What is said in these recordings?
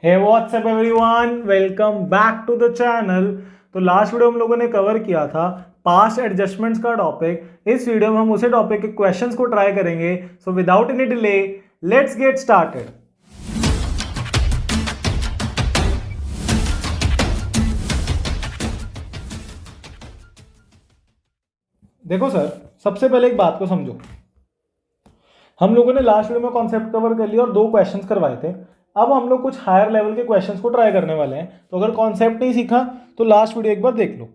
Hey what's up everyone, welcome back to the channel. तो last video हम लोगों ने कवर किया था पास्ट एडजस्टमेंट्स का टॉपिक। इस वीडियो में हम उसी टॉपिक के क्वेश्चंस को ट्राई करेंगे। So without any delay let's get started. देखो सर, सबसे पहले एक बात को समझो। हम लोगों ने लास्ट वीडियो में कॉन्सेप्ट कवर कर लिया और 2 क्वेश्चंस करवाए थे। अब हम लोग कुछ हायर लेवल के क्वेश्चंस को ट्राई करने वाले हैं। तो अगर कॉन्सेप्ट नहीं सीखा तो लास्ट वीडियो एक बार देख लो।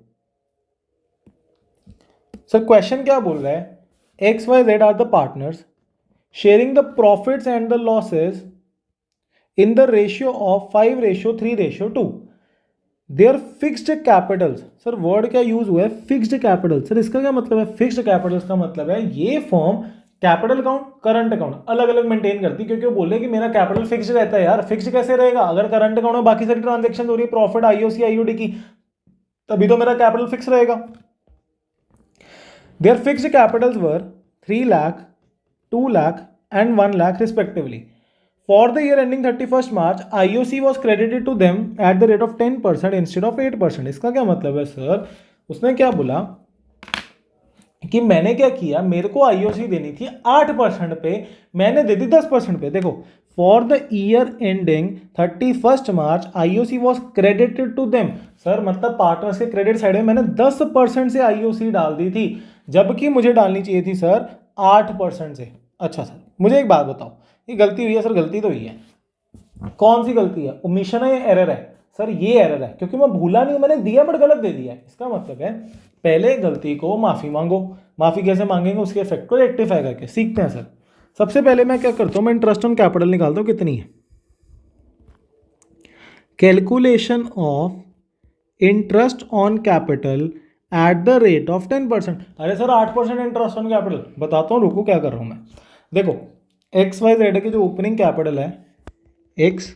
सर क्वेश्चन क्या बोल रहा है, x y z are the partners sharing the profits and the losses in the ratio of 5:3:2। Their fixed capitals. Sir word क्या यूज हुआ है, फिक्स्ड कैपिटल। सर इसका क्या मतलब है, फिक्स्ड कैपिटल्स का मतलब है ये form capital account current account अलग अलग मेंटेन करती है, क्योंकि वो बोले कि मेरा कैपिटल फिक्स्ड रहता है। यार फिक्स्ड कैसे रहेगा, अगर करंट अकाउंट में बाकी सारी ट्रांजेक्शन हो रही है, प्रॉफिट आईओसी आईओडी की, तभी तो मेरा कैपिटल फिक्स रहेगा। Their fixed capitals were 3 lakh, 2 lakh and 1 lakh respectively. For the year ending 31st March, IOC was credited to them at the rate of 10% instead of 8%. इसका क्या मतलब है sir, उसने क्या बोला कि मैंने क्या किया, मेरे को IOC देनी थी 8% पे, मैंने दे दी 10% पे। देखो, for the year ending 31st March IOC was credited to them. Sir मतलब पार्टनर्स के क्रेडिट साइड में मैंने 10% से IOC डाल दी थी, जबकि मुझे डालनी चाहिए थी सर 8% से। अच्छा सर मुझे एक बात बताओ, ये गलती हुई है? सर गलती तो हुई है। कौन सी गलती है, ओमिशन है या एरर है? सर ये एरर है, क्योंकि मैं भूला नहीं, मैंने दिया बट गलत दे दिया है। इसका मतलब है पहले गलती को माफी मांगो। माफी कैसे मांगेंगे, उसके इफेक्ट को रेक्टिफाई करके सीखते हैं सर। सबसे पहले मैं क्या करता हूं, मैं इंटरेस्ट ऑन कैपिटल निकालता हूं कितनी है। Calculation of interest on capital at the rate of 10%। अरे सर 8% इंटरेस्ट ऑन कैपिटल, बताता हूँ, रुको क्या कर रहा हूँ मैं। देखो एक्स वाई जेड की जो ओपनिंग कैपिटल है, एक्स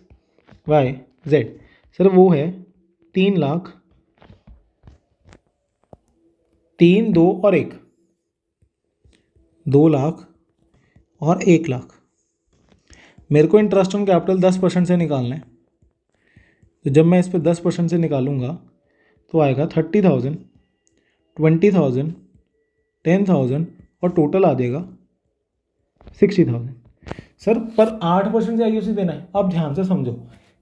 वाई जेड, सर वो है 3 लाख, 3, 2 और 1, 2 लाख और 1 लाख। मेरे को इंटरेस्ट ऑन कैपिटल 10% से निकालना है। तो जब मैं इस पर 10% से निकालूंगा तो आएगा 30,000, 20,000, 10,000 और टोटल आ जाएगा 60,000। सर पर 8% से आईओसी देना है। अब ध्यान से समझो,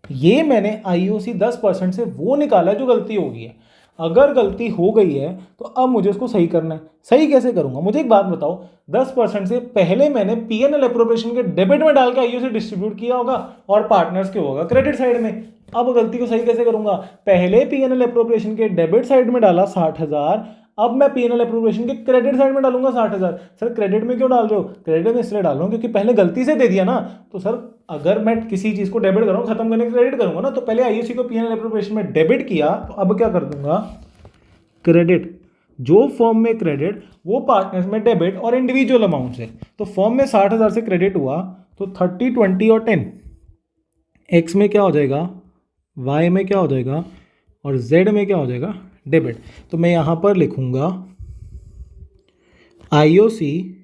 ये मैंने आईओसी 10% से वो निकाला जो गलती हो गई है। अगर गलती हो गई है तो अब मुझे उसको सही करना है। सही कैसे करूंगा, मुझे एक बात बताओ। 10% से पहले मैंने पीएनएल एप्रोप्रिएशन के डेबिट में डाल के आईओसी डिस्ट्रीब्यूट किया होगा और पार्टनर्स के होगा क्रेडिट साइड में। अब गलती को सही कैसे करूंगा, पहले पीएनएल एप्रोप्रिएशन के डेबिट साइड में डाला 60,000, अब मैं पीएनएल एप्रोप्रिएशन के क्रेडिट साइड में डालूंगा 60,000। सर क्रेडिट में क्यों डाल रहे हो, क्रेडिट में इसलिए डाल रहा हूँ क्योंकि पहले गलती से दे दिया ना। तो सर अगर मैं किसी चीज को डेबिट करूँ, खत्म करने के क्रेडिट करूंगा ना, तो पहले आईओसी को पीएनएल एप्रोप्रिएशन में डेबिट किया, तो अब क्या कर दूंगा, क्रेडिट। जो फॉर्म में क्रेडिट वो पार्टनर्स में डेबिट और इंडिविजुअल अमाउंट से। तो फॉर्म में 60,000 से क्रेडिट हुआ तो 30, 20 और 10, एक्स में क्या हो जाएगा, वाई में क्या हो जाएगा और जेड में क्या हो जाएगा, डेबिट। तो मैं यहां पर लिखूंगा IOC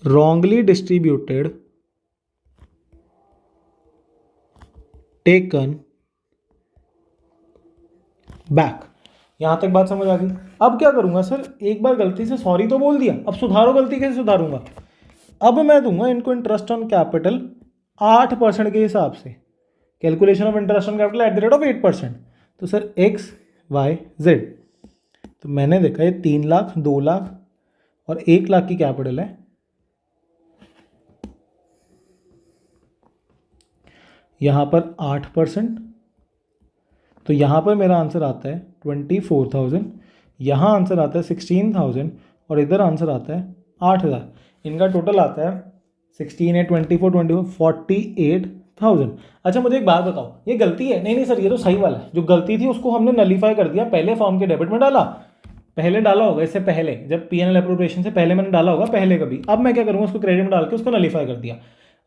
wrongly distributed taken back. यहां तक बात समझ आ गई। अब क्या करूंगा सर, एक बार गलती से सॉरी तो बोल दिया, अब सुधारो, गलती कैसे सुधारूंगा। अब मैं दूंगा इनको इंटरेस्ट ऑन कैपिटल 8% के हिसाब से, calculation of interest on capital at the rate of 8%। तो सर एक्स वाई जेड, तो मैंने देखा ये 3 लाख, 2 लाख और 1 लाख की कैपिटल है। यहां पर 8%, तो यहां पर मेरा आंसर आता है 24,000, यहां आंसर आता है 16,000 और इधर आंसर आता है 8,000। इनका टोटल आता है 16 है 24, 48,000। अच्छा मुझे एक बात बताओ, ये गलती है? नहीं नहीं सर, ये तो सही वाला है। जो गलती थी उसको हमने नलीफाई कर दिया, पहले फॉर्म के डेबिट में डाला, पहले डाला होगा इससे पहले, जब पीएनएल एप्रोप्रिएशन से पहले मैंने डाला होगा पहले कभी। अब मैं क्या करूंगा, उसको क्रेडिट में डाल के उसको नलीफाई कर दिया।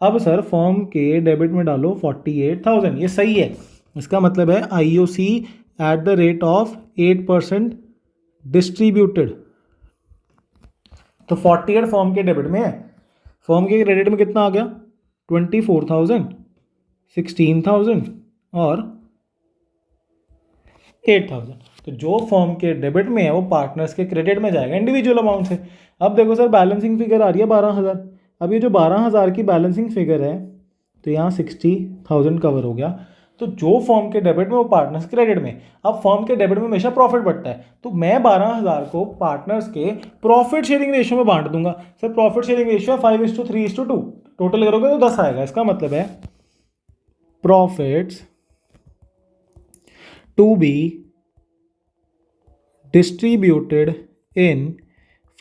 अब सर फॉर्म के डेबिट में डालो 48,000, ये सही है। इसका मतलब है IOC eight the rate of 8% distributed. तो 48 फॉर्म के डेबिट में है, फॉर्म के क्रेडिट में कितना आ गया, 24,000, 16,000 और 8,000। तो जो फर्म के डेबिट में है वो पार्टनर्स के क्रेडिट में जाएगा इंडिविजुअल अमाउंट से। अब देखो सर बैलेंसिंग फिगर आ रही है 12,000। अब ये जो 12,000 की बैलेंसिंग फिगर है तो यहाँ 60,000 कवर हो गया। तो जो फर्म के डेबिट में वो पार्टनर्स क्रेडिट में। अब फर्म के डेबिट में हमेशा प्रॉफिट बढ़ता है, तो मैं 12,000 को पार्टनर्स के प्रॉफिट शेयरिंग रेशियो में बांट दूंगा। Sir profit sharing ratio 5:3:2, total करोगे तो 10 आएगा। इसका मतलब है profits to be distributed in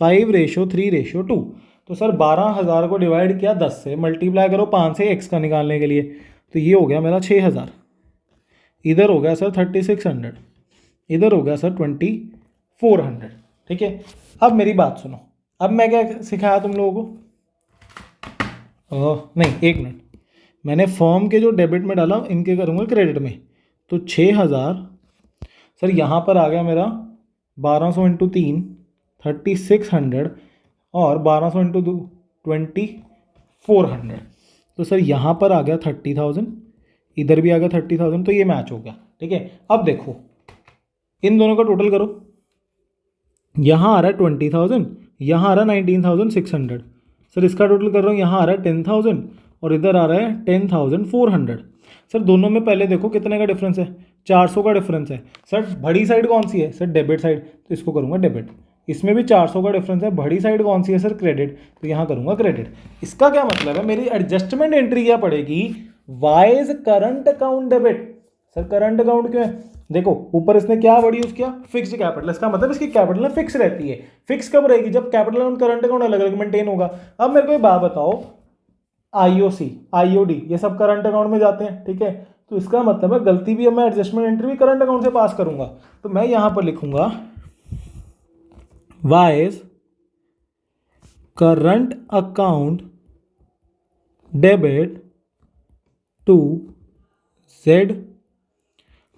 5:3:2। तो सर 12,000 को डिवाइड किया 10 से, मल्टीप्लाई करो 5 से x का निकालने के लिए, तो ये हो गया मेरा 6,000। इधर हो गया सर 3600, इधर हो गया सर 2400। ठीक है, अब मेरी बात सुनो। अब मैं क्या सिखाया तुम लोगों को? नहीं, एक मिनट। मैंने फर्म के जो डेबिट में डाला इनके करूँगा क्रेडिट में। तो 6,000 सर यहाँ पर आ गया मेरा 1200 इंटू 3 3600 और 1200 इंटू 2 2400। तो सर यहाँ पर आ गया 30,000, इधर भी आ गया 30,000, तो ये मैच हो गया। ठीक है, अब देखो इन दोनों का टोटल करो। यहाँ आ रहा है 20,000, यहाँ आ रहा है 19,600। सर इसका टोटल कर रहा हूँ, यहाँ आ रहा है 10,000 और इधर आ रहा है 10,400। सर दोनों में पहले देखो कितने का डिफरेंस है, 400 का डिफरेंस है। सर बड़ी साइड कौन सी है? सर डेबिट साइड, तो इसको करूँगा डेबिट। इसमें भी 400 का डिफरेंस है, बड़ी साइड कौन सी है? सर क्रेडिट, तो यहाँ करूँगा क्रेडिट। इसका क्या मतलब है? मेरी एडजस्टमेंट एंट्री क्या पड़ेगी? Wise current account debit. Sir current account क्यों है? देखो ऊपर इसने क्या वर्ड यूज किया? Fixed capital. इसका मतलब इसकी कैपिटल ना फिक्स रहती है। फिक्स कब रहेगी? जब कैपिटल और करंट अकाउंट अलग अलग मेंटेन होगा। अब मेरे को एक बात बताओ, आईओसी आईओडी ये सब करंट अकाउंट में जाते हैं। ठीक है, तो इसका मतलब है गलती भी अब मैं एडजस्टमेंट एंट्री भी करंट अकाउंट से पास करूंगा। तो मैं यहां पर लिखूंगा Y's current account debit to Z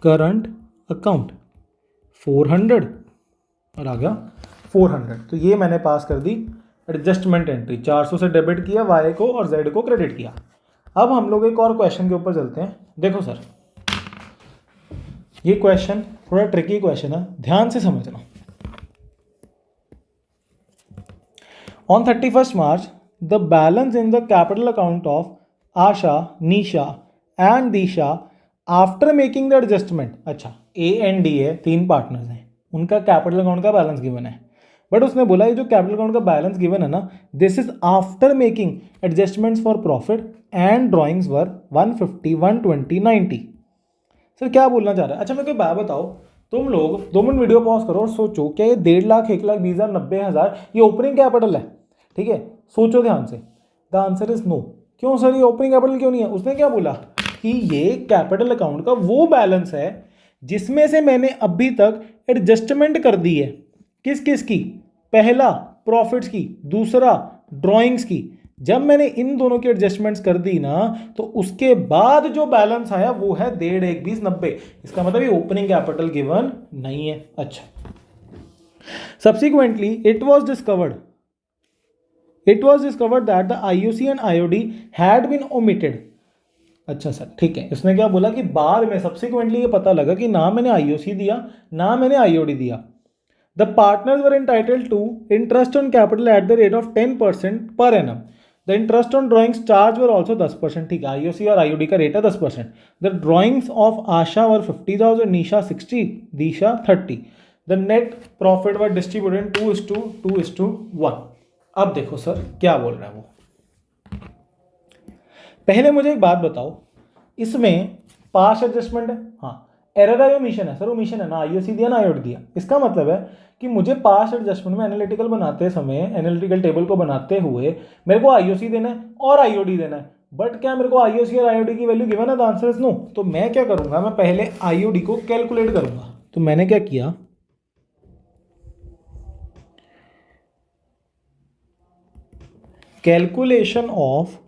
current account 400 और आ गया 400। तो ये मैंने पास कर दी एडजस्टमेंट एंट्री। 400 से डेबिट किया वाई को और जेड को क्रेडिट किया। अब हम लोग एक और क्वेश्चन के ऊपर चलते हैं। देखो सर ये क्वेश्चन थोड़ा ट्रिकी क्वेश्चन है, ध्यान से समझना। On 31st March the balance in the capital account of Asha, Nisha and Disha after making the adjustment. अच्छा, ए एंड डी है, 3 पार्टनर्स हैं, उनका कैपिटल अकाउंट का बैलेंस गिवन है। बट उसने बोला ये जो कैपिटल अकाउंट का बैलेंस गिवन है ना, this is after making adjustments for profit and drawings were 150, 120, 90। Sir क्या बोलना चाह रहा है? अच्छा मेरे को बात बताओ, तुम लोग 2 मिनट वीडियो पॉज करो और सोचो, क्या ये 1.5 लाख, 1,20,000, 90,000 ये ओपनिंग कैपिटल है? ठीक है, सोचो ध्यान से। The answer is no. क्यों सर, ये ओपनिंग कैपिटल क्यों नहीं है? उसने क्या बोला कि ये कैपिटल अकाउंट का वो बैलेंस है जिसमें से मैंने अभी तक एडजस्टमेंट कर दी है। किस किस की? पहला प्रॉफिट्स की, दूसरा ड्राइंग्स की। जब मैंने इन दोनों की एडजस्टमेंट्स कर दी ना, तो उसके बाद जो बैलेंस आया वो है 1.5, 1, 20, 90। इसका मतलब ये ओपनिंग कैपिटल गिवन नहीं है। अच्छा, subsequently it was discovered that the IOC and IOD had been omitted. अच्छा सर ठीक है, इसने क्या बोला कि बाद में सब्सिक्वेंटली ये पता लगा कि ना मैंने आईओसी दिया ना मैंने आईओडी दिया। The partners were entitled to interest on capital at the rate of 10% per annum. The interest on drawings charged were also 10%। ठीक है, आईओसी और आईओडी का रेट है 10%। The drawings of Asha were 50,000, Nisha 60, Disha 30। The net profit were distributed 2:1। अब देखो sir क्या बोल रहा है वो। पहले मुझे एक बात बताओ, इसमें पास एडजस्टमेंट है, हाँ, एरर है या ओमिशन है? सर ओमिशन है ना, आईओसी दिया ना आईओडी दिया। इसका मतलब है कि मुझे पास एडजस्टमेंट में एनालिटिकल बनाते समय, एनालिटिकल टेबल को बनाते हुए मेरे को आईओसी देना है और आईओडी देना है। बट क्या मेरे को आईओसी और आईओडी की वैल्यू गिवन है? The answer is no. तो मैं क्या करूंगा, मैं पहले आईओडी को कैलकुलेट करूंगा। तो मैंने क्या किया, calculation of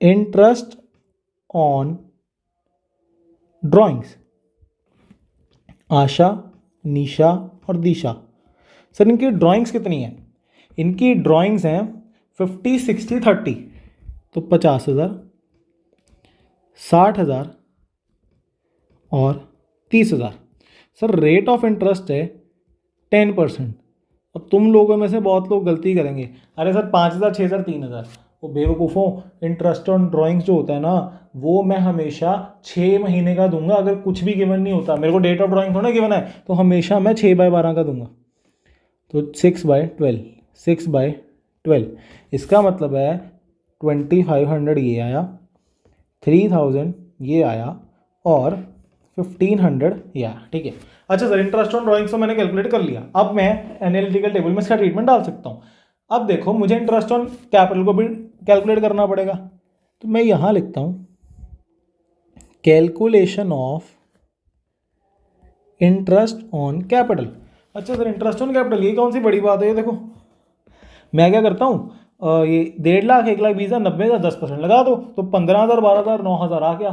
interest on drawings, Asha, Nisha और दिशा। सर इनकी ड्राइंग्स कितनी है? इनकी ड्राइंग्स हैं 50, 60, 30। तो 50,000, 60,000 और 30,000। सर रेट ऑफ इंटरेस्ट है 10%। अब तुम लोगों में से बहुत लोग गलती करेंगे, अरे सर 5,000, 6,000, 3,000। वो बेवकूफ़ों, इंटरेस्ट ऑन ड्राइंग्स जो होता है ना, वो मैं हमेशा 6 महीने का दूंगा। अगर कुछ भी गिवन नहीं होता, मेरे को डेट ऑफ ड्राइंग थोड़ा गिवन है, तो हमेशा मैं 6/12 का दूंगा। तो 6/12, 6/12, इसका मतलब है 2,500 ये आया, 3,000 ये आया और 1,500 ये आया। ठीक है। अच्छा सर, इंटरेस्ट ऑन ड्राइंग्स तो मैंने कैलकुलेट कर लिया। अब मैं एनालिटिकल टेबल में इसका ट्रीटमेंट डाल सकता हूँ। अब देखो, मुझे इंटरेस्ट ऑन कैपिटल को भी कैलकुलेट करना पड़ेगा, तो मैं यहाँ लिखता हूँ calculation of interest on capital. अच्छा सर, इंटरेस्ट ऑन कैपिटल ये कौन सी बड़ी बात है? ये देखो, मैं क्या करता हूँ, ये 1.5 लाख, 1,20,000, 90,000, 10% लगा दो, तो 15,000, 12,000, 9,000 आ गया।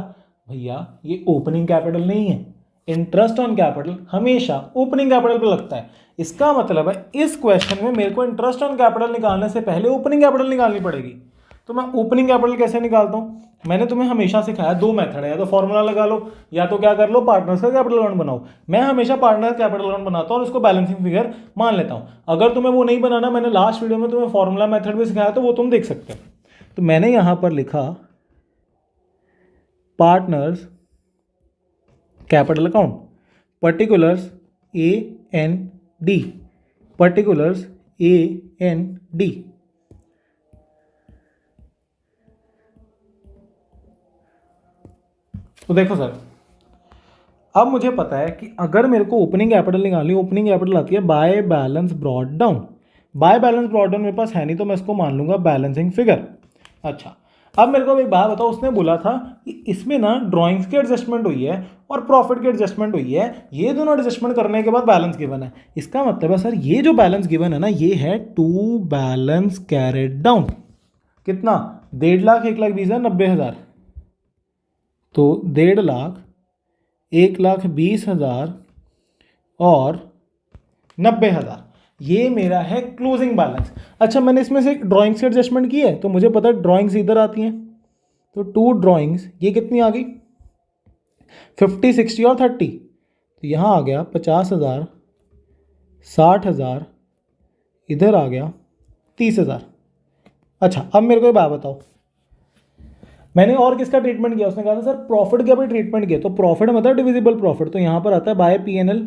भैया ये ओपनिंग कैपिटल नहीं है। इंटरेस्ट ऑन कैपिटल हमेशा ओपनिंग कैपिटल पे लगता है। इसका मतलब है इस क्वेश्चन में मेरे को इंटरेस्ट ऑन कैपिटल निकालने से पहले ओपनिंग कैपिटल निकालनी पड़ेगी। तो मैं ओपनिंग कैपिटल कैसे निकालता हूँ? मैंने तुम्हें हमेशा सिखाया 2 मेथड है, या तो फॉर्मूला लगा लो, या तो क्या कर लो, पार्टनर्स का कैपिटल अकाउंट बनाओ। मैं हमेशा पार्टनर कैपिटल अकाउंट बनाता हूँ और उसको बैलेंसिंग फिगर मान लेता हूँ। अगर तुम्हें वो नहीं बनाना, मैंने लास्ट वीडियो में तुम्हें फॉर्मूला मेथड भी सिखाया, तो वो तुम देख सकते हो। तो मैंने यहां पर लिखा partners capital account, particulars AND, particulars AND। तो देखो सर, अब मुझे पता है कि अगर मेरे को ओपनिंग कैपिटल निकालनी, ओपनिंग कैपिटल आती है by balance brought down. By balance brought down मेरे पास है नहीं, तो मैं इसको मान लूंगा बैलेंसिंग फिगर। अच्छा, अब मेरे को एक बात बताओ, उसने बोला था कि इसमें ना ड्राइंग्स की एडजस्टमेंट हुई है और प्रॉफिट की एडजस्टमेंट हुई है, ये दोनों एडजस्टमेंट करने के बाद बैलेंस गिवन है। इसका मतलब है सर, ये जो बैलेंस गिवन है ना, ये है टू बैलेंस कैरेड डाउन। कितना? 1.5 लाख, 1,20,000, 90,000। तो 1.5 लाख, 1,20,000 और 90,000, ये मेरा है क्लोजिंग बैलेंस। अच्छा, मैंने इसमें से ड्राइंग्स की एडजस्टमेंट की है, तो मुझे पता है ड्राइंग्स इधर आती हैं, तो 2 ड्राइंग्स, ये कितनी आ गई? 50, 60 और 30। तो यहाँ आ गया 50,000, 60,000, इधर आ गया 30,000। अच्छा, अब मेरे को एक बात बताओ, मैंने और किसका ट्रीटमेंट किया? उसने कहा था सर प्रॉफिट का भी ट्रीटमेंट किया। तो प्रॉफिट मतलब डिविजिबल प्रॉफिट, तो यहाँ पर आता है bye P&L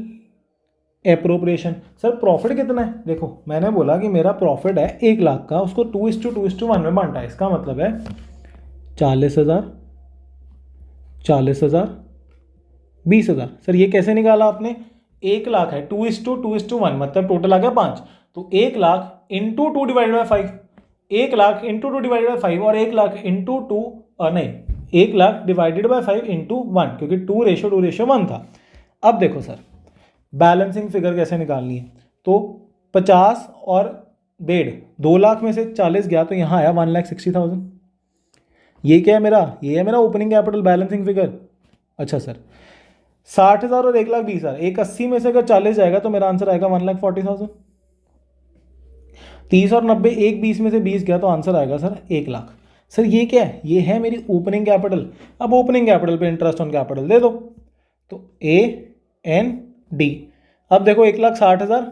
appropriation. Sir profit कितना है? देखो, मैंने बोला कि मेरा प्रॉफिट है 1 लाख का, उसको 2:2:1 में बांटा है। इसका मतलब है 40,000, 40,000, 20,000। सर ये कैसे निकाला आपने? 1 लाख है, 2:2:1, मतलब टोटल आ गया 5। तो 1 lakh into 2 divided by 5, 1 lakh into 2 divided by 5, और 1 लाख इंटू 2, नहीं, 1 लाख डिवाइडेड बाई 5 इंटू 1, क्योंकि 2:1 था। अब देखो सर, बैलेंसिंग फिगर कैसे निकालनी है? तो 50 और 1.5, 2 लाख में से 40 गया, तो यहाँ आया 1,60,000। ये क्या है मेरा? ये है मेरा ओपनिंग कैपिटल बैलेंसिंग फिगर। अच्छा सर, 60,000 और 1,20,000, 1,80 में से अगर 40 जाएगा तो मेरा आंसर आएगा 1,40,000। 30 और 90, 1,20 में से 20 गया, तो आंसर आएगा सर 1 लाख। सर ये क्या है? ये है मेरी ओपनिंग कैपिटल। अब ओपनिंग कैपिटल पे इंटरेस्ट ऑन कैपिटल दे दो, तो AND। अब देखो 1,60,000,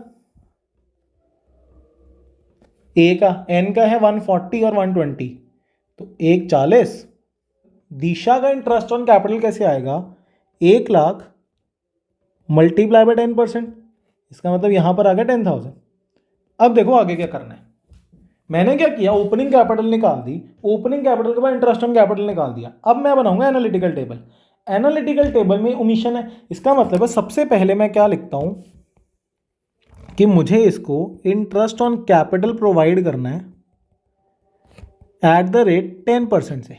A का, N का है 140 और 120, तो 1,40। दिशा का इंटरेस्ट ऑन कैपिटल कैसे आएगा? 1 लाख मल्टीप्लाई बाय 10%, इसका मतलब यहां पर आ गया 10,000। अब देखो आगे क्या करना है। मैंने क्या किया? ओपनिंग कैपिटल निकाल दी, ओपनिंग कैपिटल के बाद इंटरेस्ट ऑन कैपिटल निकाल दिया। अब मैं बनाऊंगा एनालिटिकल टेबल। एनालिटिकल टेबल में ओमिशन है, इसका मतलब है सबसे पहले मैं क्या लिखता हूं कि मुझे इसको इंटरेस्ट ऑन कैपिटल प्रोवाइड करना है एट द रेट 10% से।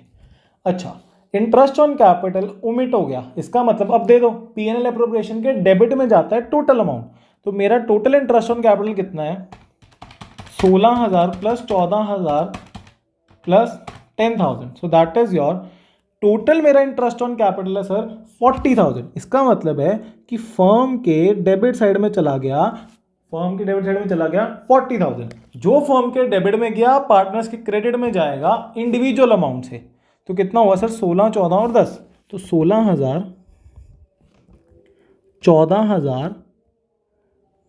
अच्छा, इंटरेस्ट ऑन कैपिटल ओमिट हो गया, इसका मतलब अब दे दो, P&L एप्रोप्रिएशन के डेबिट में जाता है टोटल अमाउंट। तो मेरा टोटल इंटरेस्ट ऑन कैपिटल कितना है? 16,000 plus 14,000 plus 10,000, so that is your total. मेरा इंटरेस्ट ऑन कैपिटल है सर 40,000। इसका मतलब है कि फर्म के डेबिट साइड में चला गया फर्म के डेबिट साइड में चला गया 40,000। जो फर्म के डेबिट में गया पार्टनर्स के क्रेडिट में जाएगा इंडिविजुअल अमाउंट से। तो कितना हुआ सर 16, 14 और 10। तो 16,000, 14,000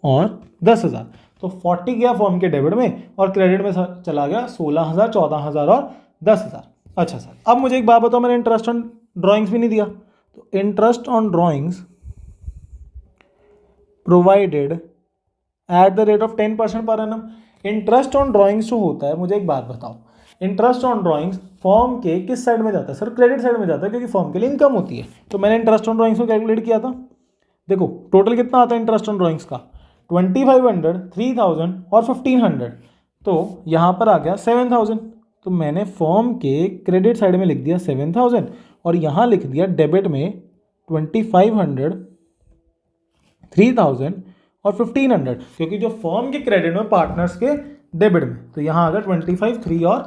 और 10,000। तो 40 गया फर्म के डेबिट में और क्रेडिट में चला गया 16,000, 14,000 और 10,000। अच्छा सर, अब मुझे एक बात बताओ, मैंने इंटरेस्ट ऑन ड्राइंग्स भी नहीं दिया। तो interest on drawings provided eight the rate of 10% per annum. Interest on drawings जो होता है, मुझे एक बात बताओ, इंटरेस्ट ऑन ड्राइंग्स फर्म के किस साइड में जाता है? सर क्रेडिट साइड में जाता है, क्योंकि फर्म के लिए इनकम होती है। तो मैंने इंटरेस्ट ऑन ड्राइंग्स को कैलकुलेट किया था। देखो टोटल कितना आता है इंटरेस्ट ऑन ड्राइंग्स का, 2500, 3000 और 1500। तो यहाँ पर आ गया 7000। तो मैंने फर्म के क्रेडिट साइड में लिख दिया 7000 और यहाँ लिख दिया डेबिट में 2500, 3000 और 1500, क्योंकि जो फर्म के क्रेडिट में पार्टनर्स के डेबिट में। तो यहाँ आ गया 25, 3 और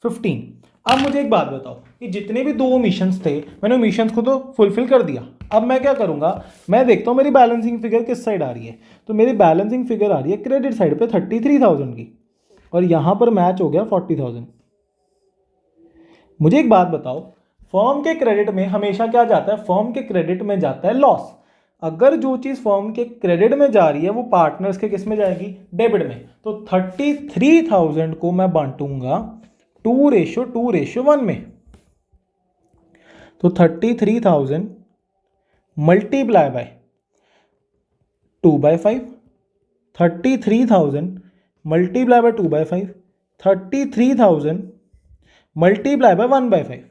15। अब मुझे एक बात बताओ कि जितने भी 2 मिशंस थे, मैंने मिशंस को तो फुलफिल कर दिया। अब मैं क्या करूँगा, मैं देखता हूँ मेरी बैलेंसिंग फिगर किस साइड आ रही है। तो मेरी बैलेंसिंग फिगर आ रही है क्रेडिट साइड पे 33,000 की, और यहाँ पर मैच हो गया 40,000। मुझे एक बात बताओ, फर्म के क्रेडिट में हमेशा क्या जाता है? फर्म के क्रेडिट में जाता है लॉस। अगर जो चीज़ फर्म के क्रेडिट में जा रही है वो पार्टनर्स के किस में जाएगी? डेबिट में। तो 33,000 को मैं बांटूंगा 2:1 में। तो 33,000 multiply by 2/5, 33,000 multiply by 2/5, 33,000 multiply by 1/5।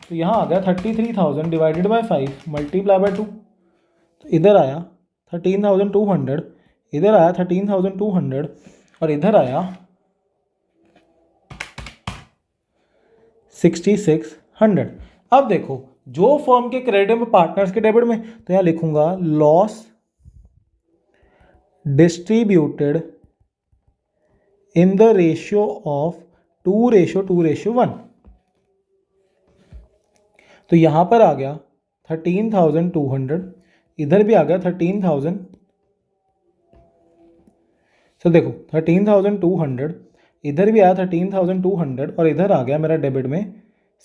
तो यहाँ आ गया 33,000 डिवाइडेड बाय 5 मल्टीप्लाई बाय 2। तो इधर आया 13,200, इधर आया 13,200 और इधर आया 6,600। अब देखो जो फर्म के क्रेडिट में पार्टनर्स के डेबिट में, तो यहाँ लिखूंगा loss distributed in the ratio of 2:1। तो यहां पर आ गया 13,200, इधर भी आ गया 13,000। सर देखो 13,200, इधर भी आया 13,200 और इधर आ गया मेरा डेबिट में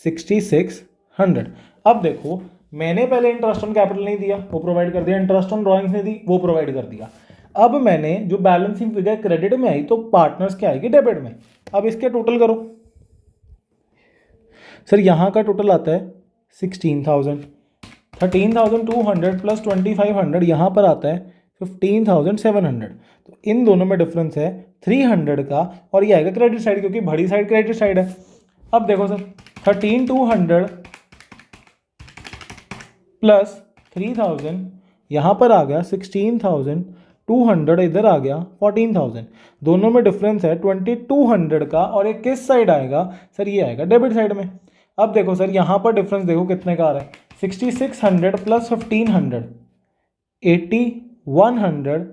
6,600। अब देखो मैंने पहले इंटरेस्ट ऑन कैपिटल नहीं दिया, वो प्रोवाइड कर दिया। इंटरेस्ट ऑन ड्राइंग्स नहीं दी, वो प्रोवाइड कर दिया। अब मैंने जो बैलेंसिंग फिगर क्रेडिट में आई तो पार्टनर्स के आएगी डेबिट में। अब इसके टोटल करो। सर यहाँ का टोटल आता है 16,000, 13,200 प्लस 2,500 यहाँ पर आता है 15,700। तो इन दोनों में डिफरेंस है 300 का, और ये आएगा क्रेडिट साइड, क्योंकि बड़ी साइड क्रेडिट साइड है। अब देखो सर 13,200 प्लस 3,000 यहाँ पर आ गया 16,200, इधर आ गया 14,000। दोनों में डिफरेंस है 2,200 का, और एक किस साइड आएगा? सर ये आएगा डेबिट साइड में। अब देखो सर यहाँ पर डिफरेंस देखो कितने का आ रहा है, 6,600 प्लस 1,500, 8,100,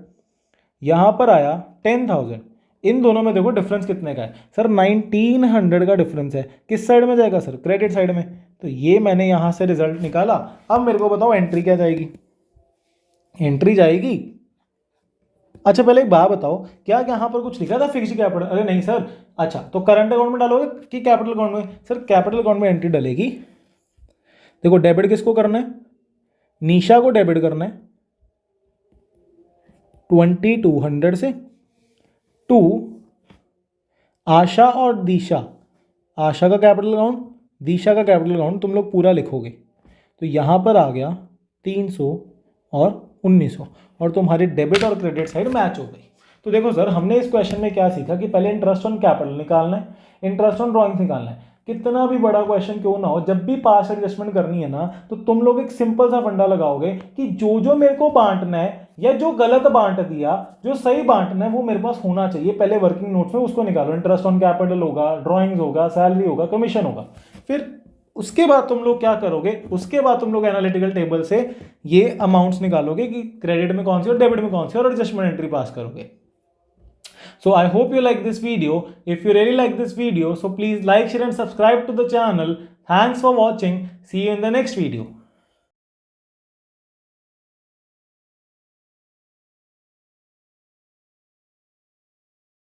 यहाँ पर आया 10,000। इन दोनों में देखो डिफरेंस कितने का है? सर 1,900 का डिफरेंस है। किस साइड में जाएगा? सर क्रेडिट साइड में। तो ये मैंने यहाँ से रिजल्ट निकाला। अब मेरे को बताओ एंट्री क्या जाएगी? एंट्री जाएगी, अच्छा पहले एक बात बताओ, क्या यहाँ पर कुछ लिखा था फिक्स्ड कैपिटल? अरे नहीं सर। अच्छा तो करंट अकाउंट में डालोगे कि कैपिटल अकाउंट में? सर कैपिटल अकाउंट में एंट्री डलेगी। देखो डेबिट किसको करना है? निशा को डेबिट करना है 2,200 से टू आशा और दिशा। आशा का कैपिटल अकाउंट, दिशा का कैपिटल अकाउंट तुम लोग पूरा लिखोगे। तो यहाँ पर आ गया 300 और 1,900, और तुम्हारी डेबिट और क्रेडिट साइड मैच हो गई। तो देखो सर हमने इस क्वेश्चन में क्या सीखा कि पहले इंटरेस्ट ऑन कैपिटल निकालना है, इंटरेस्ट ऑन ड्राइंग्स निकालना है। कितना भी बड़ा क्वेश्चन क्यों ना हो, जब भी पास एडजस्टमेंट करनी है ना, तो तुम लोग एक सिंपल सा फंडा लगाओगे कि जो जो मेरे को बांटना है या जो गलत बांट दिया, जो सही बांटना है वो मेरे पास होना चाहिए। पहले वर्किंग नोट्स में उसको निकालो। इंटरेस्ट ऑन कैपिटल होगा, ड्राइंग्स होगा, सैलरी होगा, कमीशन होगा। फिर उसके बाद तुम लोग क्या करोगे? उसके बाद तुम लोग एनालिटिकल टेबल से ये अमाउंट्स निकालोगे कि क्रेडिट में कौन सी और डेबिट में कौन सी, और एडजस्टमेंट एंट्री पास करोगे। So I hope you like this video. If you really like this video, so please like, share and subscribe to the channel. Thanks for watching. See you in the next video.